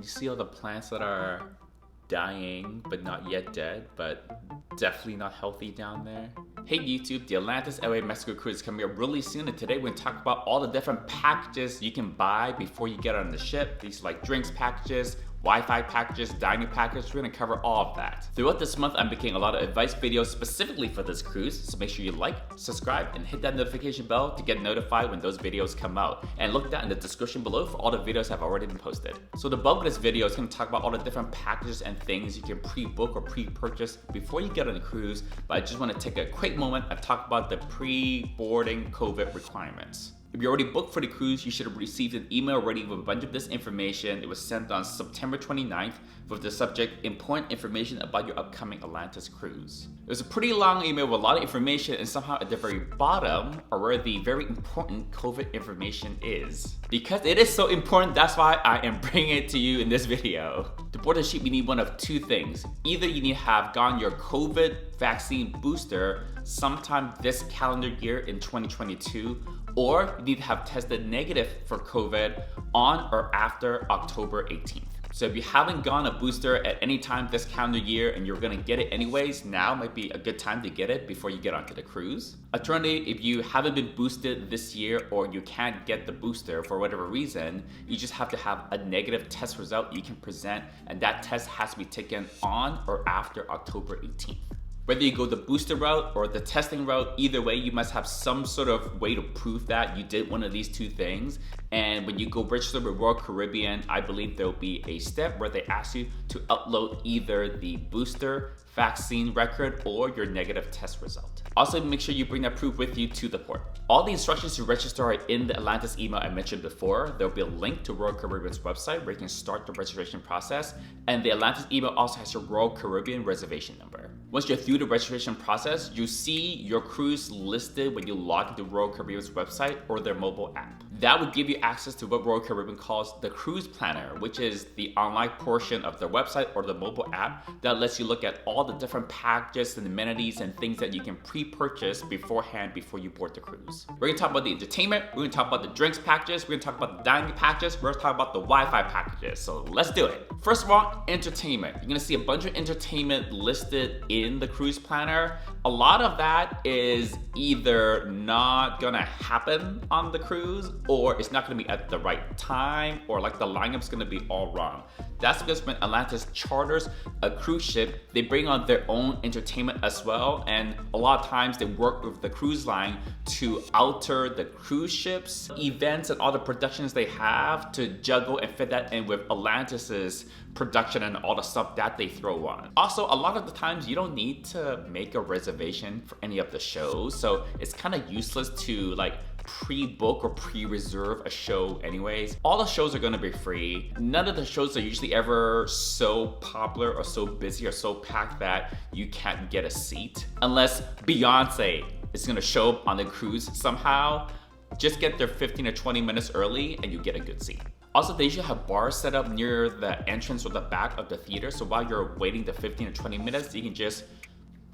you see all the plants that are dying but not yet dead, but definitely not healthy down there? Hey YouTube, the Atlantis LA Mexico cruise is coming up really soon, and today we're going to talk about all the different packages you can buy before you get on the ship. These are like drinks packages, Wi-Fi packages, dining packages. We're going to cover all of that. Throughout this month, I'm making a lot of advice videos specifically for this cruise, so make sure you like, subscribe, and hit that notification bell to get notified when those videos come out. And look down in the description below for all the videos that have already been posted. So the bulk of this video is going to talk about all the different packages and things you can pre-book or pre-purchase before you get on the cruise, but I just want to take a quick moment and talk about the pre-boarding COVID requirements. If you already booked for the cruise, you should have received an email already with a bunch of this information. It was sent on September 29th with the subject, important information about your upcoming Atlantis cruise. It was a pretty long email with a lot of information, and somehow at the very bottom are where the very important COVID information is. Because it is so important, that's why I am bringing it to you in this video. To board the ship, you need one of two things. Either you need to have gotten your COVID vaccine booster sometime this calendar year in 2022, or you need to have tested negative for COVID on or after October 18th. So if you haven't gotten a booster at any time this calendar year and you're gonna get it anyways, now might be a good time to get it before you get onto the cruise. Alternatively, if you haven't been boosted this year or you can't get the booster for whatever reason, you just have to have a negative test result you can present, and that test has to be taken on or after October 18th. Whether you go the booster route or the testing route, either way, you must have some sort of way to prove that you did one of these two things. And when you go register with Royal Caribbean, I believe there'll be a step where they ask you to upload either the booster vaccine record or your negative test result. Also, make sure you bring that proof with you to the port. All the instructions to register are in the Atlantis email I mentioned before. There'll be a link to Royal Caribbean's website where you can start the registration process. And the Atlantis email also has your Royal Caribbean reservation number. Once you're through the registration process, you see your cruise listed when you log into Royal Caribbean's website or their mobile app. That would give you access to what Royal Caribbean calls the Cruise Planner, which is the online portion of their website or the mobile app that lets you look at all the different packages and amenities and things that you can pre-purchase beforehand before you board the cruise. We're gonna talk about the entertainment, we're gonna talk about the drinks packages, we're gonna talk about the dining packages, we're gonna talk about the Wi-Fi packages. So let's do it. First of all, entertainment. You're gonna see a bunch of entertainment listed in the Cruise Planner. A lot of that is either not gonna happen on the cruise, or it's not gonna be at the right time, or like the lineup's gonna be all wrong. That's because when Atlantis charters a cruise ship, they bring on their own entertainment as well, and a lot of times they work with the cruise line to alter the cruise ship's events and all the productions they have to juggle and fit that in with Atlantis's production and all the stuff that they throw on. Also, a lot of the times you don't need to make a reservation for any of the shows, so it's kind of useless to like pre-book or pre-reserve a show anyways. All the shows are gonna be free. None of the shows are usually ever so popular or so busy or so packed that you can't get a seat. Unless Beyonce is gonna show up on the cruise somehow. Just get there 15 or 20 minutes early and you get a good seat. Also, they usually have bars set up near the entrance or the back of the theater, so while you're waiting the 15 or 20 minutes, you can just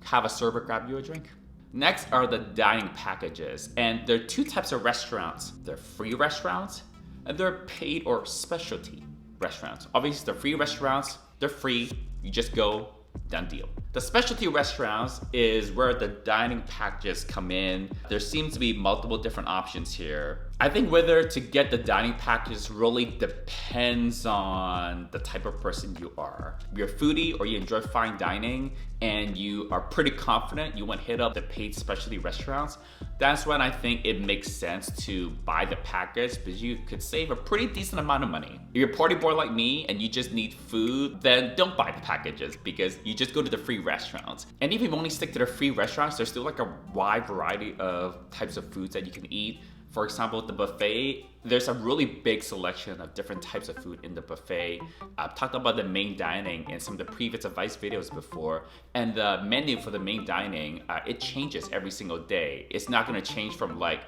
have a server grab you a drink. Next are the dining packages, and there are two types of restaurants. They're free restaurants and they're paid or specialty restaurants. Obviously, the free restaurants, they're free, you just go, done deal. The specialty restaurants is where the dining packages come in. There seems to be multiple different options here. I think whether to get the dining packages really depends on the type of person you are. If you're a foodie or you enjoy fine dining and you are pretty confident you want to hit up the paid specialty restaurants, that's when I think it makes sense to buy the package, because you could save a pretty decent amount of money. If you're a party boy like me and you just need food, then don't buy the packages, because you just go to the free restaurants. And if you only stick to the free restaurants, there's still like a wide variety of types of foods that you can eat. For example, the buffet, there's a really big selection of different types of food in the buffet. I've talked about the main dining in some of the previous advice videos before, and the menu for the main dining, it changes every single day. It's not gonna change from like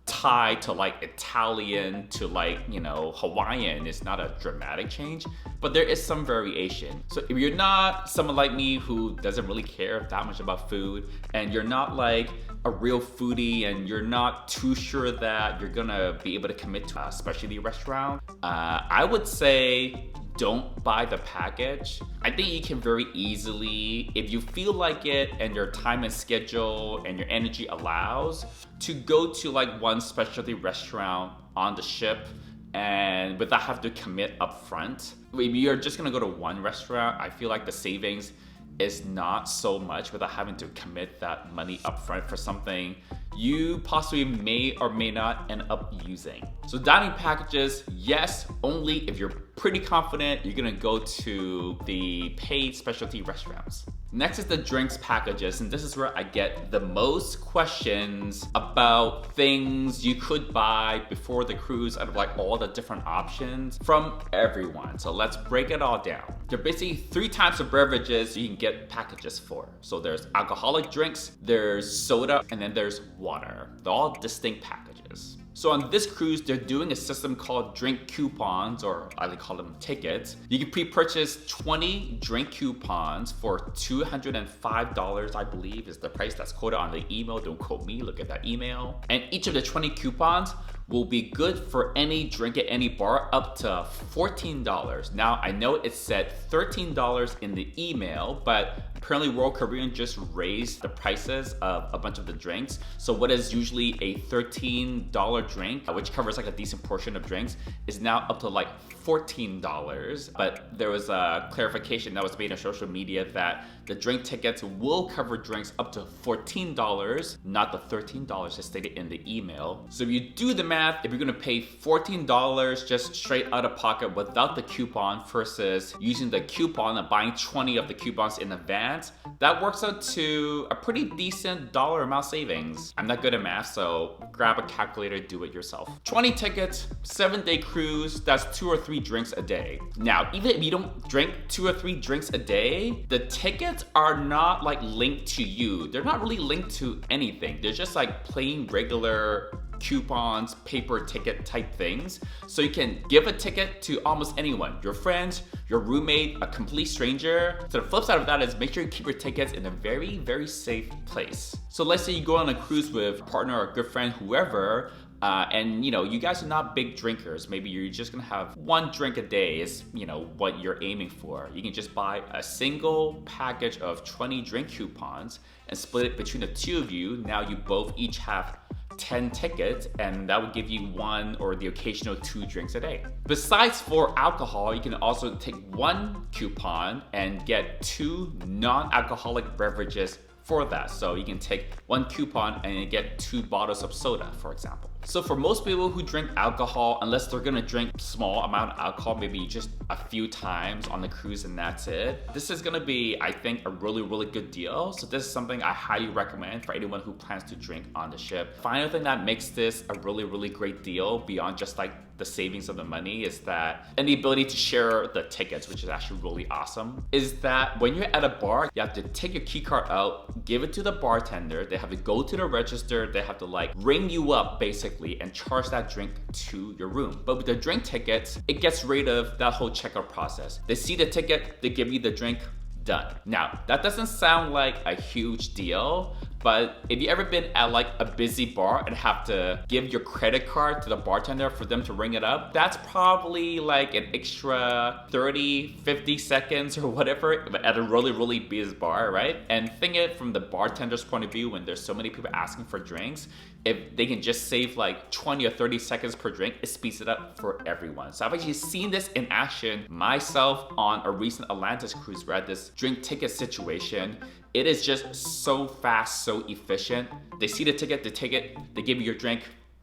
Thai to like Italian to like, you know, Hawaiian. It's not a dramatic change, but there is some variation. So if you're not someone like me who doesn't really care that much about food, and you're not like a real foodie, and you're not too sure that you're gonna be able to commit to a specialty restaurant, I would say don't buy the package. I think you can very easily, if you feel like it and your time and schedule and your energy allows, to go to like one specialty restaurant on the ship and without having to commit up front. If you're just gonna go to one restaurant, I feel like the savings is not so much without having to commit that money up front for something you possibly may or may not end up using. So dining packages, yes, only if you're pretty confident you're gonna go to the paid specialty restaurants. Next is the drinks packages, and this is where I get the most questions about things you could buy before the cruise out of like all the different options from everyone. So let's break it all down. There are basically 3 types of beverages you can get packages for. So there's alcoholic drinks, there's soda, and then there's water. They're all distinct packages. So on this cruise, they're doing a system called drink coupons, or I like call them tickets. You can pre-purchase 20 drink coupons for $205, I believe is the price that's quoted on the email. Don't quote me, look at that email. And each of the 20 coupons will be good for any drink at any bar up to $14. Now, I know it said $13 in the email, but apparently Royal Caribbean just raised the prices of a bunch of the drinks. So what is usually a $13 drink, which covers like a decent portion of drinks, is now up to like $14. But there was a clarification that was made on social media that the drink tickets will cover drinks up to $14, not the $13 as stated in the email. So if you do the math, if you're gonna pay $14 just straight out of pocket without the coupon versus using the coupon and buying 20 of the coupons in advance, that works out to a pretty decent dollar amount savings. I'm not good at math, so grab a calculator, do it yourself. 20 tickets, 7-day cruise, that's 2 or 3 drinks a day. Now, even if you don't drink 2 or 3 drinks a day, the tickets are not like linked to you. They're not really linked to anything. They're just like plain regular coupons, paper ticket type things. So you can give a ticket to almost anyone, your friends, your roommate, a complete stranger. So the flip side of that is make sure you keep your tickets in a very, very safe place. So let's say you go on a cruise with a partner or a good friend, whoever, and you guys are not big drinkers. Maybe you're just gonna have 1 drink a day is what you're aiming for. You can just buy a single package of 20 drink coupons and split it between the 2 of you. Now you both each have 10 tickets, and that would give you 1 or the occasional 2 drinks a day. Besides for alcohol, you can also take 1 coupon and get 2 non-alcoholic beverages for that. So you can take 1 coupon and you get 2 bottles of soda, for example. So for most people who drink alcohol, unless they're gonna drink small amount of alcohol, maybe just a few times on the cruise and that's it, this is gonna be, I think, a really, really good deal. So this is something I highly recommend for anyone who plans to drink on the ship. Final thing that makes this a really, really great deal beyond just like the savings of the money is that, and the ability to share the tickets, which is actually really awesome, is that when you're at a bar, you have to take your key card out, give it to the bartender, they have to go to the register, they have to like ring you up basically and charge that drink to your room. But with the drink tickets, it gets rid of that whole checkout process. They see the ticket, they give you the drink, done. Now, that doesn't sound like a huge deal, but if you ever been at like a busy bar and have to give your credit card to the bartender for them to ring it up, that's probably like an extra 30, 50 seconds or whatever at a really, really busy bar, right? And think it from the bartender's point of view, when there's so many people asking for drinks, if they can just save like 20 or 30 seconds per drink, it speeds it up for everyone. So I've actually seen this in action myself on a recent Atlantis cruise where I had this drink ticket situation. It is just so fast, so efficient. They see the ticket, they take it, they give you your drink,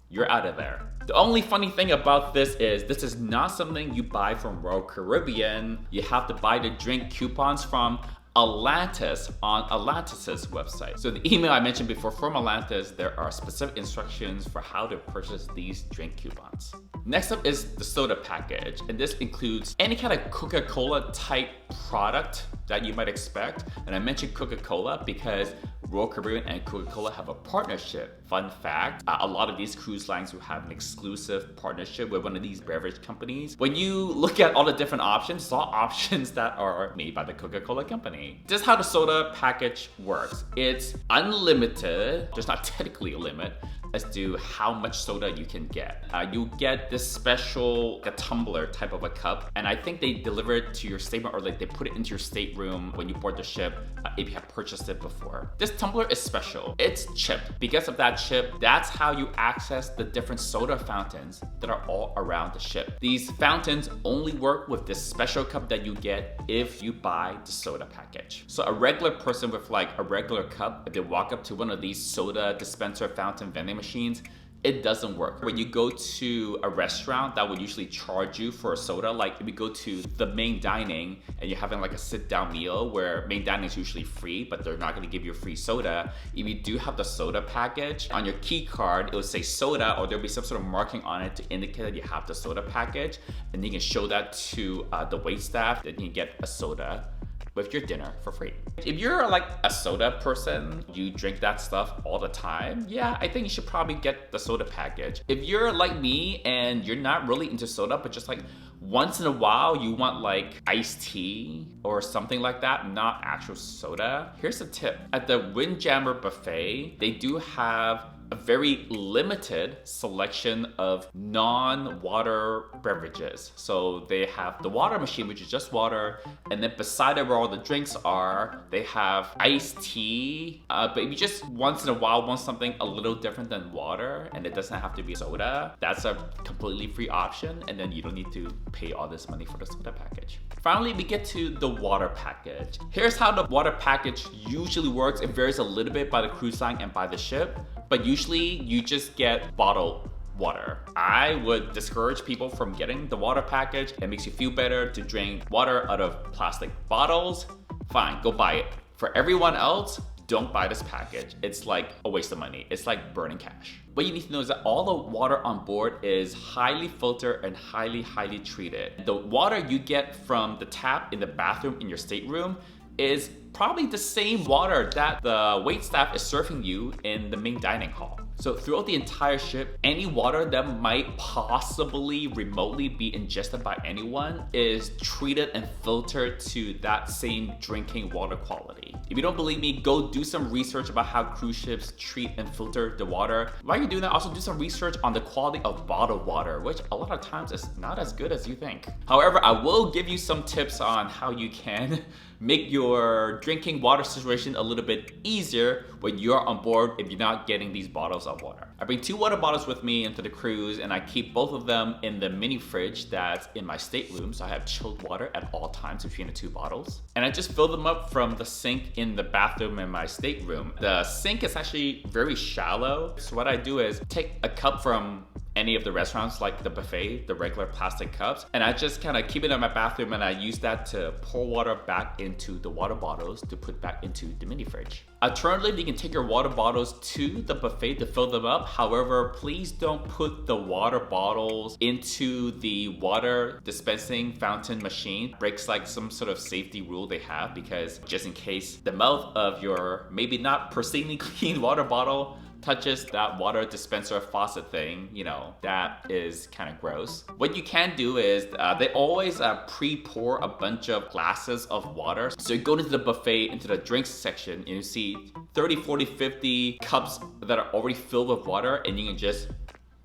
you're out of there. The only funny thing about this is not something you buy from Royal Caribbean. You have to buy the drink coupons from Atlantis on Atlantis's website. So the email I mentioned before from Atlantis, there are specific instructions for how to purchase these drink coupons. Next up is the soda package, and this includes any kind of Coca-Cola type product that you might expect. And I mentioned Coca-Cola because Royal Caribbean and Coca-Cola have a partnership. Fun fact, a lot of these cruise lines will have an exclusive partnership with one of these beverage companies. When you look at all the different options, it's all options that are made by the Coca-Cola company. This is how the soda package works. It's unlimited, there's not technically a limit, as to how much soda you can get. You get this special a tumbler type of a cup, and I think they deliver it to your stateroom, or like they put it into your stateroom when you board the ship if you have purchased it before. This tumbler is special. It's chipped. Because of that chip, that's how you access the different soda fountains that are all around the ship. These fountains only work with this special cup that you get if you buy the soda package. So a regular person with like a regular cup, if they walk up to one of these soda dispenser fountain vending machines, it doesn't work. When you go to a restaurant that would usually charge you for a soda, like if you go to the main dining and you're having like a sit-down meal where main dining is usually free, but they're not gonna give you a free soda. If you do have the soda package, on your key card, it will say soda, or there'll be some sort of marking on it to indicate that you have the soda package, and you can show that to the wait staff, then you can get a soda with your dinner for free. If you're like a soda person, you drink that stuff all the time, yeah, I think you should probably get the soda package. If you're like me and you're not really into soda, but just like once in a while you want like iced tea or something like that, not actual soda, here's a tip. At the Windjammer buffet, they do have a very limited selection of non-water beverages. So they have the water machine, which is just water, and then beside it where all the drinks are, they have iced tea. But if you just once in a while want something a little different than water, and it doesn't have to be soda, that's a completely free option, and then you don't need to pay all this money for the soda package. Finally, we get to the water package. Here's how the water package usually works. It varies a little bit by the cruise line and by the ship, but usually you just get bottled water. I would discourage people from getting the water package. It makes you feel better to drink water out of plastic bottles. Fine, go buy it. For everyone else, don't buy this package. It's like a waste of money. It's like burning cash. What you need to know is that all the water on board is highly filtered and highly treated. The water you get from the tap in the bathroom in your stateroom is probably the same water that the waitstaff is serving you in the main dining hall. So throughout the entire ship, any water that might possibly remotely be ingested by anyone is treated and filtered to that same drinking water quality. If you don't believe me, go do some research about how cruise ships treat and filter the water. While you're doing that, also do some research on the quality of bottled water, which a lot of times is not as good as you think. However, I will give you some tips on how you can make your drinking water situation a little bit easier when you're on board if you're not getting these bottles of water. I bring 2 water bottles with me into the cruise, and I keep both of them in the mini fridge that's in my stateroom, so I have chilled water at all times between the 2 bottles. And I just fill them up from the sink in the bathroom in my stateroom. The sink is actually very shallow, so what I do is take a cup from any of the restaurants, like the buffet, the regular plastic cups, and I just kind of keep it in my bathroom, and I use that to pour water back into the water bottles to put back into the mini fridge. Alternatively, you can take your water bottles to the buffet to fill them up. However, please don't put the water bottles into the water dispensing fountain machine. Breaks like some sort of safety rule they have, because just in case the mouth of your maybe not pristinely clean water bottle touches that water dispenser faucet thing, you know, that is kind of gross. What you can do is they always pre-pour a bunch of glasses of water. So you go into the buffet, into the drinks section, and you see 30, 40, 50 cups that are already filled with water, and you can just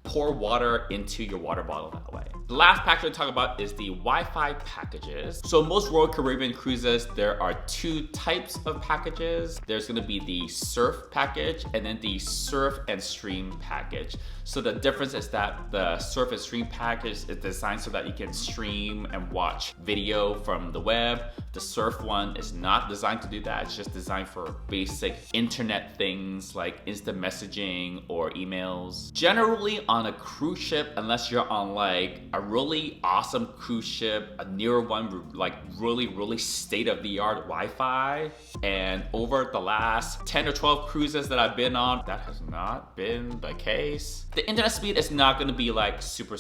pour water into your water bottle that way. The last package to talk about is the Wi-Fi packages. So most Royal Caribbean cruises, there are 2 types of packages. There's gonna be the surf package and then the surf and stream package. So the difference is that the surf and stream package is designed so that you can stream and watch video from the web. The surf one is not designed to do that. It's just designed for basic internet things like instant messaging or emails. Generally on a cruise ship, unless you're on like a really awesome cruise ship, a newer one, like really state-of-the-art Wi-Fi, and over the last 10 or 12 cruises that I've been on, that has not been the case. The internet speed is not gonna be like super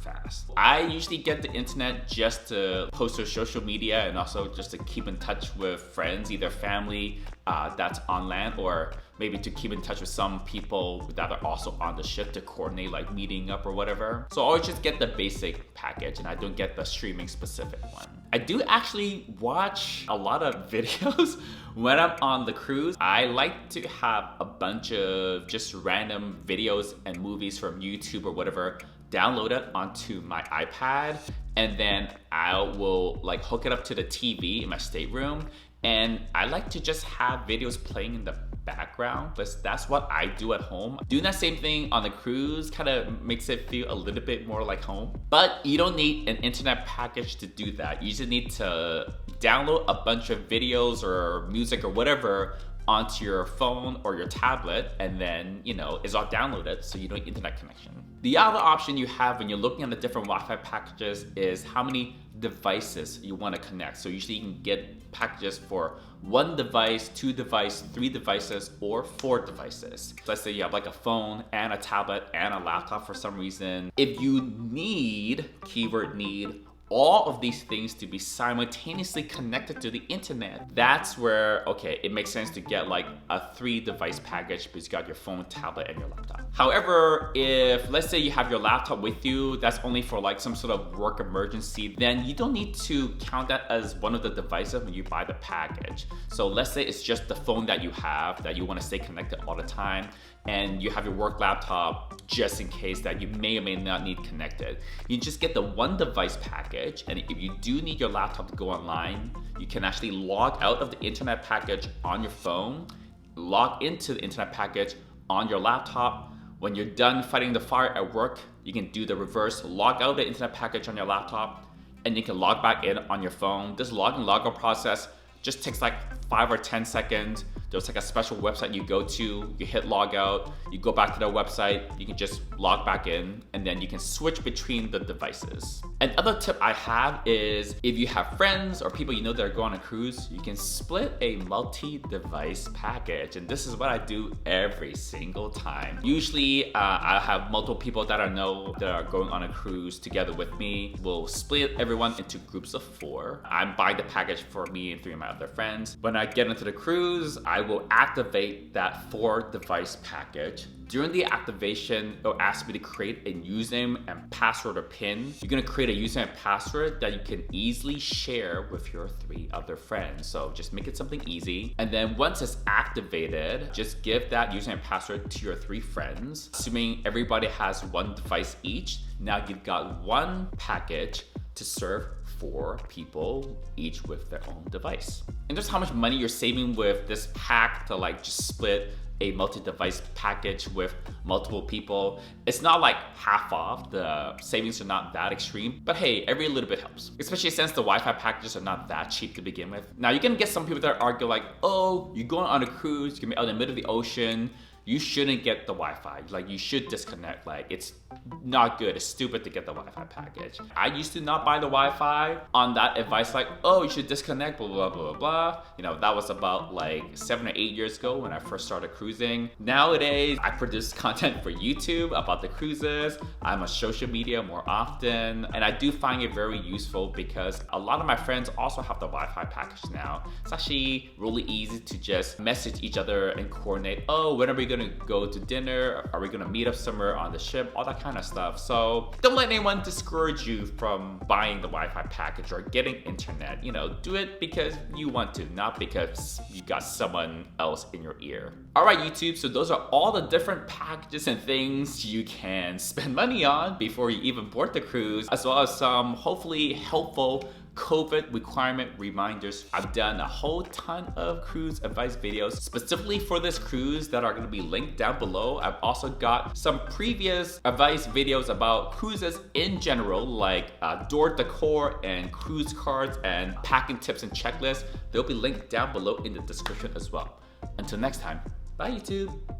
fast. I usually get the internet just to post to social media and also just to keep in touch with friends, either family that's on land, or maybe to keep in touch with some people that are also on the ship to coordinate like meeting up or whatever. So I always just get the basic package, and I don't get the streaming specific one. I do actually watch a lot of videos when I'm on the cruise. I like to have a bunch of just random videos and movies from YouTube or whatever downloaded onto my iPad, and then I will like hook it up to the TV in my stateroom, and I like to just have videos playing in the background. That's what I do at home. Doing that same thing on the cruise kind of makes it feel a little bit more like home. But you don't need an internet package to do that. You just need to download a bunch of videos or music or whatever onto your phone or your tablet, and then, you know, it's all downloaded, so you don't need internet connection. The other option you have when you're looking at the different Wi-Fi packages is how many devices you want to connect. So usually you can get packages for 1 device, 2 devices, 3 devices, or 4 devices. So let's say you have like a phone and a tablet and a laptop for some reason. If you need, keyword need, all of these things to be simultaneously connected to the internet, that's where, okay, it makes sense to get like a 3-device package because you got your phone, tablet, and your laptop. However, if let's say you have your laptop with you, that's only for like some sort of work emergency, then you don't need to count that as one of the devices when you buy the package. So let's say it's just the phone that you have that you want to stay connected all the time, and you have your work laptop just in case that you may or may not need connected. You just get the 1-device package, and if you do need your laptop to go online, you can actually log out of the internet package on your phone, log into the internet package on your laptop. When you're done fighting the fire at work, you can do the reverse, log out the internet package on your laptop, and you can log back in on your phone. This log and log out process just takes like 5 or 10 seconds. There's like a special website you go to, you hit log out, you go back to the website, you can just log back in, and then you can switch between the devices. Another tip I have is if you have friends or people you know that are going on a cruise, you can split a multi-device package. And this is what I do every single time. Usually I have multiple people that I know that are going on a cruise together with me. We'll split everyone into groups of 4. I'm buying the package for me and 3 of my other friends. When I get into the cruise, I will activate that 4-device package. During the activation, it'll ask me to create a username and password or PIN. You're gonna create a username and password that you can easily share with your 3 other friends. So just make it something easy. And then once it's activated, just give that username and password to your 3 friends. Assuming everybody has 1 device each, now you've got 1 package to serve 4 people, each with their own device. And just how much money you're saving with this hack to like just split a multi-device package with multiple people. It's not like half off, the savings are not that extreme, but hey, every little bit helps. Especially since the Wi-Fi packages are not that cheap to begin with. Now you can get some people that argue like, oh, you're going on a cruise, you're gonna be out in the middle of the ocean, you shouldn't get the Wi-Fi. Like you should disconnect. Like it's not good. It's stupid to get the Wi-Fi package. I used to not buy the Wi-Fi on that advice like, oh, you should disconnect, blah, blah, blah, blah. You know, that was about like 7 or 8 years ago when I first started cruising. Nowadays, I produce content for YouTube about the cruises. I'm on social media more often. And I do find it very useful because a lot of my friends also have the Wi-Fi package now. It's actually really easy to just message each other and coordinate, oh, when are we gonna go to dinner? Are we gonna meet up somewhere on the ship? All that kind of stuff. So don't let anyone discourage you from buying the Wi-Fi package or getting internet. You know, do it because you want to, not because you got someone else in your ear. All right, YouTube, so those are all the different packages and things you can spend money on before you even board the cruise, as well as some hopefully helpful COVID requirement reminders. I've done a whole ton of cruise advice videos specifically for this cruise that are going to be linked down below. I've also got some previous advice videos about cruises in general, like door decor and cruise cards and packing tips and checklists. They'll be linked down below in the description as well. Until next time, bye YouTube.